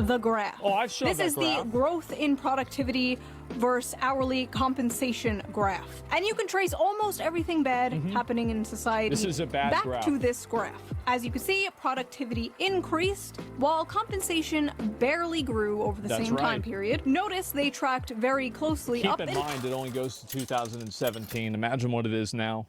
the graph. Oh, I've shown This that is graph. the growth in productivity versus hourly compensation graph. And you can trace almost everything bad happening in society This is a bad back graph. to this graph. As you can see, productivity increased while compensation barely grew over the That's same time right. period. Notice they tracked very closely Keep up in mind, it only goes to 2017. Imagine what it is now.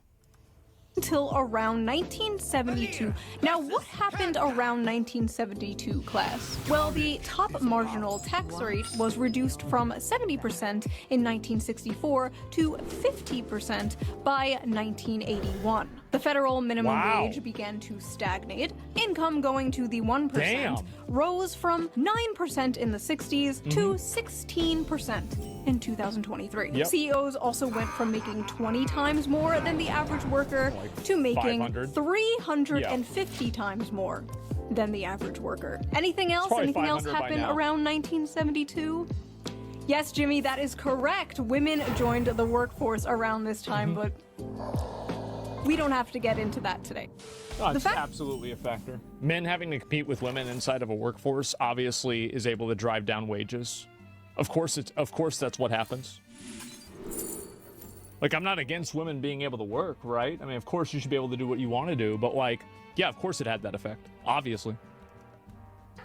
until around 1972. Now, what happened around 1972, class? Well, the top marginal tax rate was reduced from 70% in 1964 to 50% by 1981. The federal minimum Wow. wage began to stagnate. Income going to the 1% Damn. rose from 9% in the 60s to 16% in 2023. Yep. CEOs also went from making 20 times more than the average worker to making 500. 350 times more than the average worker. Anything else? probably Anything else 500 by happen now. around 1972? Yes, Jimmy, that is correct. Women joined the workforce around this time, but we don't have to get into that today. Oh, The it's fact- absolutely a factor. Men having to compete with women inside of a workforce obviously is able to drive down wages. Of course that's what happens. Like, I'm not against women being able to work, right? I mean, of course you should be able to do what you want to do, but like, yeah, of course it had that effect. Obviously.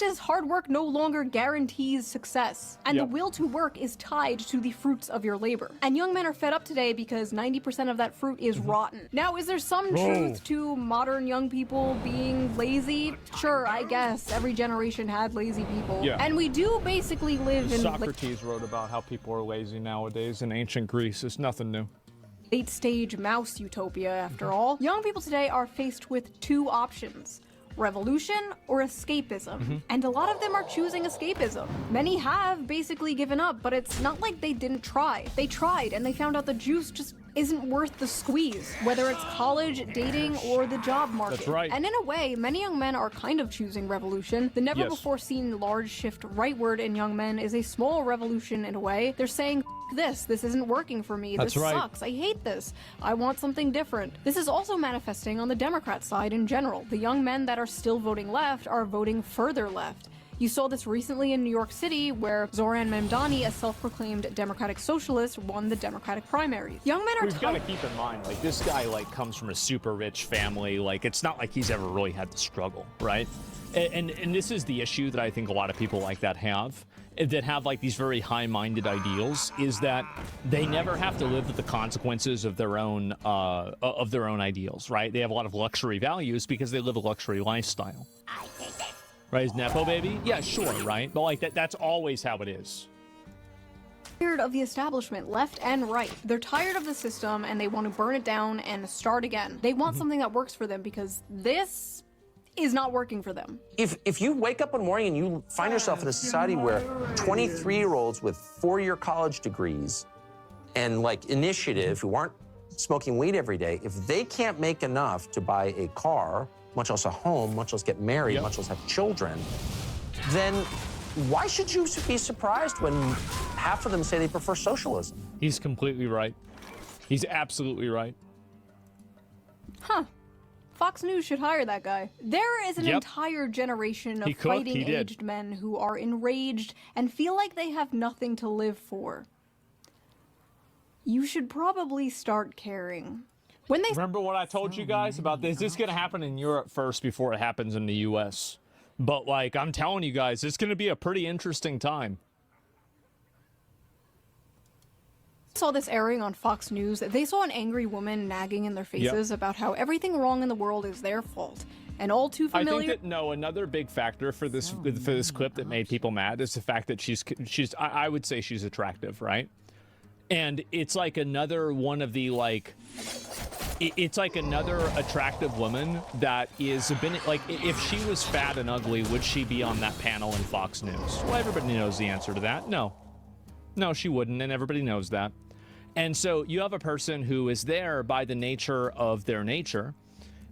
Is hard work no longer guarantees success, and Yep. the will to work is tied to the fruits of your labor. And young men are fed up today because 90% of that fruit is rotten. Now, is there some truth to modern young people being lazy? Sure, I guess every generation had lazy people. Yeah. And we do basically live in Socrates wrote about how people are lazy nowadays in ancient Greece. It's nothing new. late stage mouse utopia after all. Young people today are faced with two options: revolution or escapism. And a lot of them are choosing escapism. Many have basically given up, but it's not like they didn't try. They tried and they found out the juice just isn't worth the squeeze, whether it's college, dating, or the job market. That's right. And in a way, many young men are kind of choosing revolution. The never Yes. before seen large shift rightward in young men is a small revolution in a way. They're saying, this isn't working for me. That's This right. sucks. I hate this. I want something different. This is also manifesting on the Democrat side in general. The young men that are still voting left are voting further left. You saw this recently in New York City, where Zoran Memdani, a self-proclaimed Democratic socialist, won the Democratic primaries. Young men are We've got to keep in mind, like, this guy, like, comes from a super rich family. Like, it's not like he's ever really had to struggle, right? And this is the issue that I think a lot of people like that have like these very high-minded ideals, is that they never have to live with the consequences of their own ideals, right? They have a lot of luxury values because they live a luxury lifestyle. Right, is Nepo baby? Yeah, sure, right? But like that's always how it is. tired of the establishment, left and right. They're tired of the system and they want to burn it down and start again. They want something that works for them because this is not working for them. If you wake up one morning and you find yourself in a society where 23-year-olds with 4-year college degrees and like initiative who aren't smoking weed every day, if they can't make enough to buy a car, much less a home, much less get married, Yep. much less have children, then why should you be surprised when half of them say they prefer socialism? He's completely right. He's absolutely right. Huh. Fox News should hire that guy. There is an Yep. entire generation of He could, he fighting did. aged men who are enraged and feel like they have nothing to live for. You should probably start caring. When they Remember what I told you guys about this? This is going to happen in Europe first before it happens in the U.S. But, like, I'm telling you guys, it's going to be a pretty interesting time. saw this airing on Fox News, they saw an angry woman nagging in their faces about how everything wrong in the world is their fault. And all too I familiar. think that, no, another big factor for this clip that made people mad is the fact that she's I would say she's attractive, right? And it's like another one of the, like, it's like another attractive woman that is been, like, if she was fat and ugly, would she be on that panel in Fox News? Well, everybody knows the answer to that. No. No, she wouldn't, and everybody knows that. And so you have a person who is there by the nature of their nature,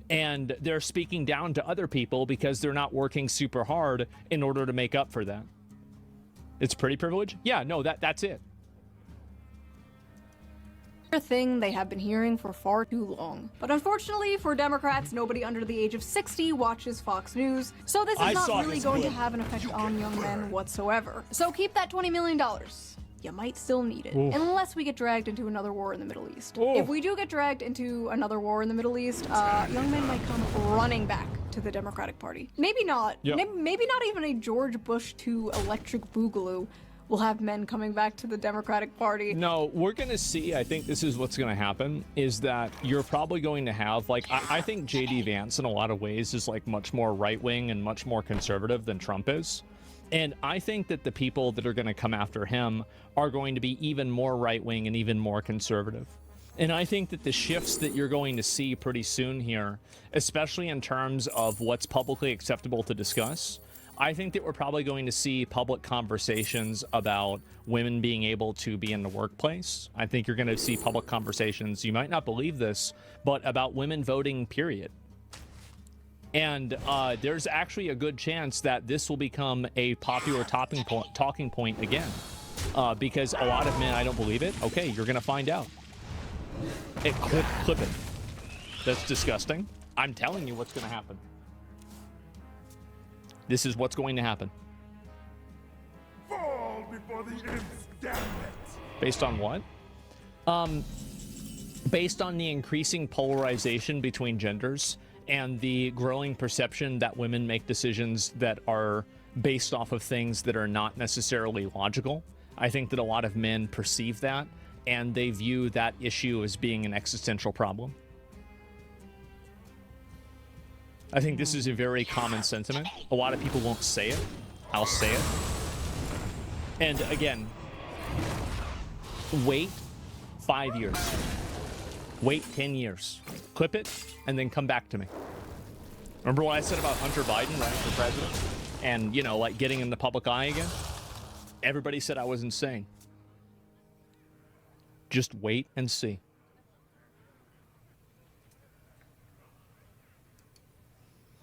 and they're speaking down to other people because they're not working super hard in order to make up for that. It's pretty privilege? Yeah, no, that's it. A thing they have been hearing for far too long. But unfortunately for Democrats, nobody under the age of 60 watches Fox News, so this is not really going to have an effect on young men whatsoever. So keep that $20 million. You might still need it, unless we get dragged into another war in the Middle East. If we do get dragged into another war in the Middle East, young men might come running back to the Democratic Party. Maybe not. Maybe not even a George Bush II electric boogaloo will have men coming back to the Democratic Party. No, we're going to see, I think this is what's going to happen, is that you're probably going to have, like, I think J.D. Vance in a lot of ways is, like, much more right-wing and much more conservative than Trump is. And I think that the people that are going to come after him are going to be even more right-wing and even more conservative. And I think that the shifts that you're going to see pretty soon here, especially in terms of what's publicly acceptable to discuss, I think that we're probably going to see public conversations about women being able to be in the workplace. I think you're going to see public conversations, you might not believe this, but about women voting, period. And there's actually a good chance that this will become a popular talking point again. Because a lot of men, I don't believe it. Okay, you're going to find out. Clip it. That's disgusting. I'm telling you what's going to happen. This is what's going to happen. Fall before the imps, damn it. Based on what? Based on the increasing polarization between genders and the growing perception that women make decisions that are based off of things that are not necessarily logical. I think that a lot of men perceive that, and they view that issue as being an existential problem. I think this is a very common sentiment. A lot of people won't say it. I'll say it. And again, wait 5 years. Wait 10 years. Clip it, and then come back to me. Remember what I said about Hunter Biden running for president? And, you know, like getting in the public eye again? Everybody said I was insane. Just wait and see.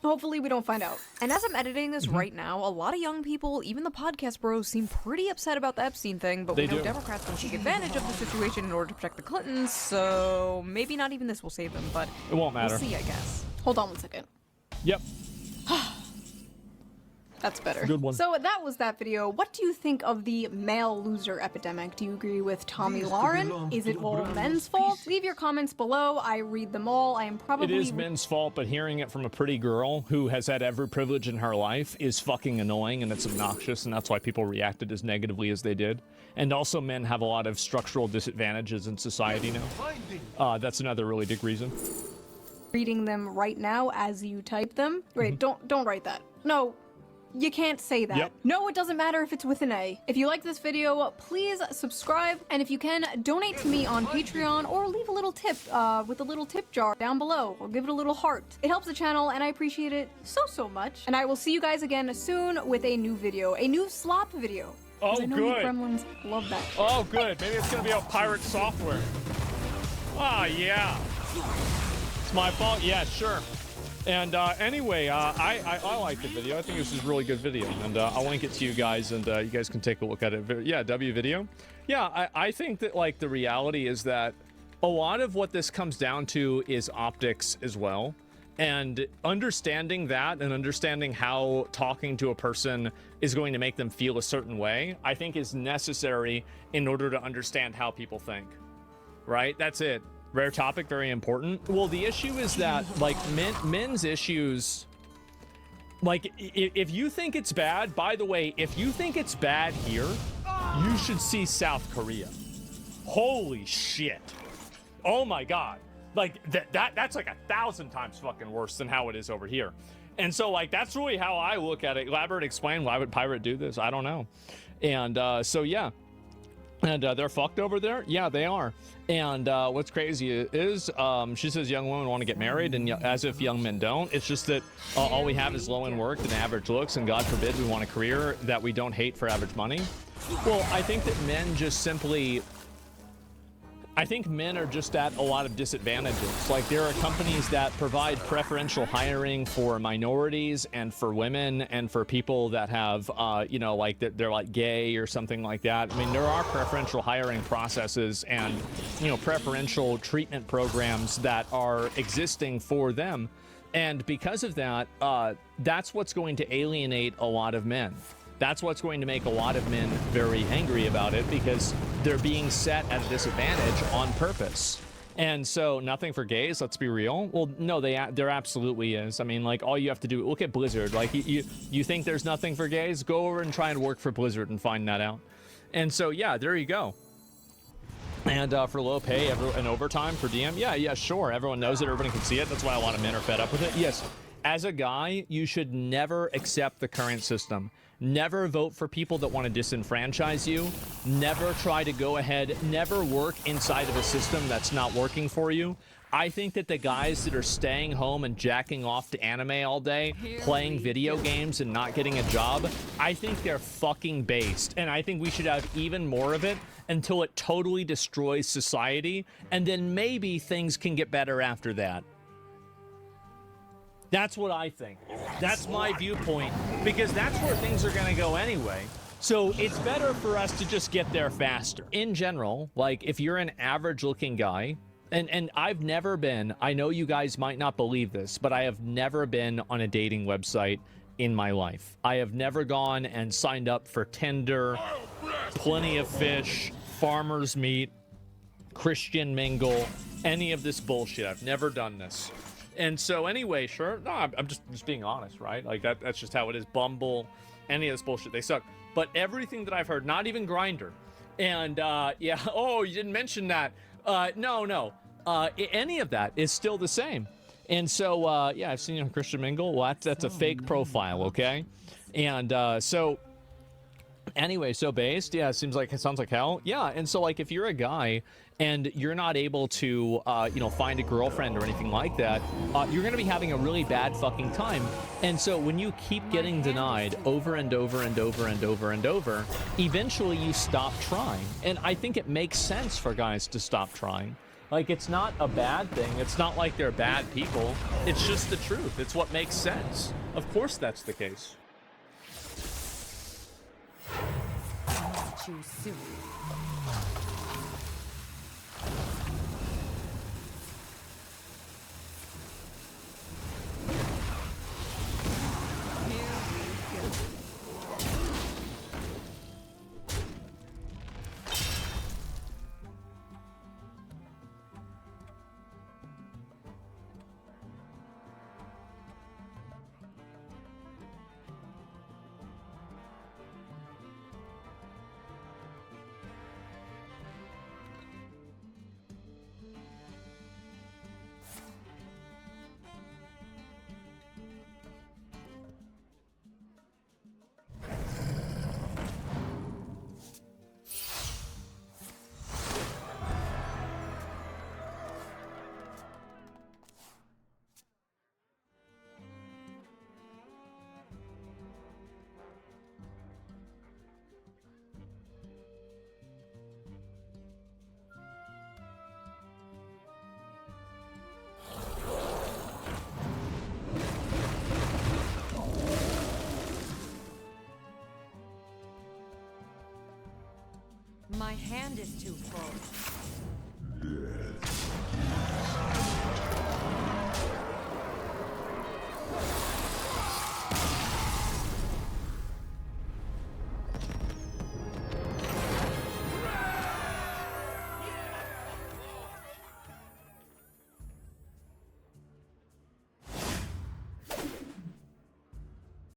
Hopefully we don't find out. And as I'm editing this right now, a lot of young people, even the podcast bros, seem pretty upset about the Epstein thing, but we know Democrats will take advantage of the situation in order to protect the Clintons, so maybe not even this will save them, but it won't matter. We'll see, I guess. Hold on one second. Yep. That's better. Good one. So that was that video. What do you think of the male loser epidemic? Do you agree with Tommy Lauren? Is it all men's fault? Leave your comments below. I read them all. I am probably... It is men's fault, but hearing it from a pretty girl who has had every privilege in her life is fucking annoying, and it's obnoxious, and that's why people reacted as negatively as they did. And also men have a lot of structural disadvantages in society now. That's another really big reason. Reading them right now as you type them. Wait, don't write that. No. You can't say that. Yep. No, it doesn't matter if it's with an A. If you like this video, please subscribe, and if you can, donate to me on Patreon or leave a little tip with a little tip jar down below, or give it a little heart. It helps the channel, and I appreciate it so much. And I will see you guys again soon with a new video, a new slop video. Oh, I know good. You gremlins love that. Oh, good. Maybe it's gonna be a pirate software. Ah, yeah. It's my fault. Yeah, sure. And anyway, I like the video. I think this is a really good video, and I'll link it to you guys, and you guys can take a look at it. Yeah, W video. Yeah, I think that, like, the reality is that a lot of what this comes down to is optics as well, and understanding that and understanding how talking to a person is going to make them feel a certain way, I think is necessary in order to understand how people think. Right? That's it. Rare topic, very important. Well, the issue is that, like, men's issues, like, if you think it's bad, by the way, if you think it's bad here, you should see South Korea. Holy shit. Oh my God. Like, that's like 1,000 times fucking worse than how it is over here. And so, like, that's really how I look at it. Elaborate, explain, why would pirate do this? I don't know. And so, yeah. And they're fucked over there? Yeah, they are. And what's crazy is, she says young women want to get married, and as if young men don't. It's just that all we have is low-end work and average looks, and God forbid we want a career that we don't hate for average money. Well, I think that men just simply... I think men are just at a lot of disadvantages. Like, there are companies that provide preferential hiring for minorities and for women and for people that have, you know, like they're like gay or something like that. I mean, there are preferential hiring processes and, you know, preferential treatment programs that are existing for them. And because of that, that's what's going to alienate a lot of men. That's what's going to make a lot of men very angry about it, because they're being set at a disadvantage on purpose. And so, nothing for gays, let's be real. Well, no, there absolutely is. I mean, like, all you have to do, look at Blizzard. Like, you think there's nothing for gays? Go over and try and work for Blizzard and find that out. And so, yeah, there you go. And for low pay and overtime for DM, yeah, sure. Everyone knows it. Everybody can see it. That's why a lot of men are fed up with it. Yes, as a guy, you should never accept the current system. Never vote for people that want to disenfranchise you. Never try to go ahead. Never work inside of a system that's not working for you. I think that the guys that are staying home and jacking off to anime all day, playing video games and not getting a job, I think they're fucking based. And I think we should have even more of it until it totally destroys society. And then maybe things can get better after that. That's what I think. That's my viewpoint, because that's where things are going to go anyway. So it's better for us to just get there faster. In general, like, if you're an average looking guy, and I've never been, I know you guys might not believe this, but I have never been on a dating website in my life. I have never gone and signed up for Tinder, Plenty of Fish, Farmer's Meat, Christian Mingle, any of this bullshit. I've never done this. And so anyway, sure, no, I'm just being honest, right? Like, that's just how it is. Bumble, any of this bullshit, they suck. But everything that I've heard, not even Grindr, and yeah, oh, you didn't mention that. No, any of that is still the same. And so, yeah, I've seen you on Christian Mingle. Well, that's a fake profile, okay? And so anyway, so based, yeah, it sounds like hell. Yeah, and so, like, if you're a guy and you're not able to, you know, find a girlfriend or anything like that, you're going to be having a really bad fucking time. And so when you keep getting denied over and over and over and over and over, eventually you stop trying. And I think it makes sense for guys to stop trying. Like, it's not a bad thing. It's not like they're bad people. It's just the truth. It's what makes sense. Of course that's the case. Choose soon. My hand is too full.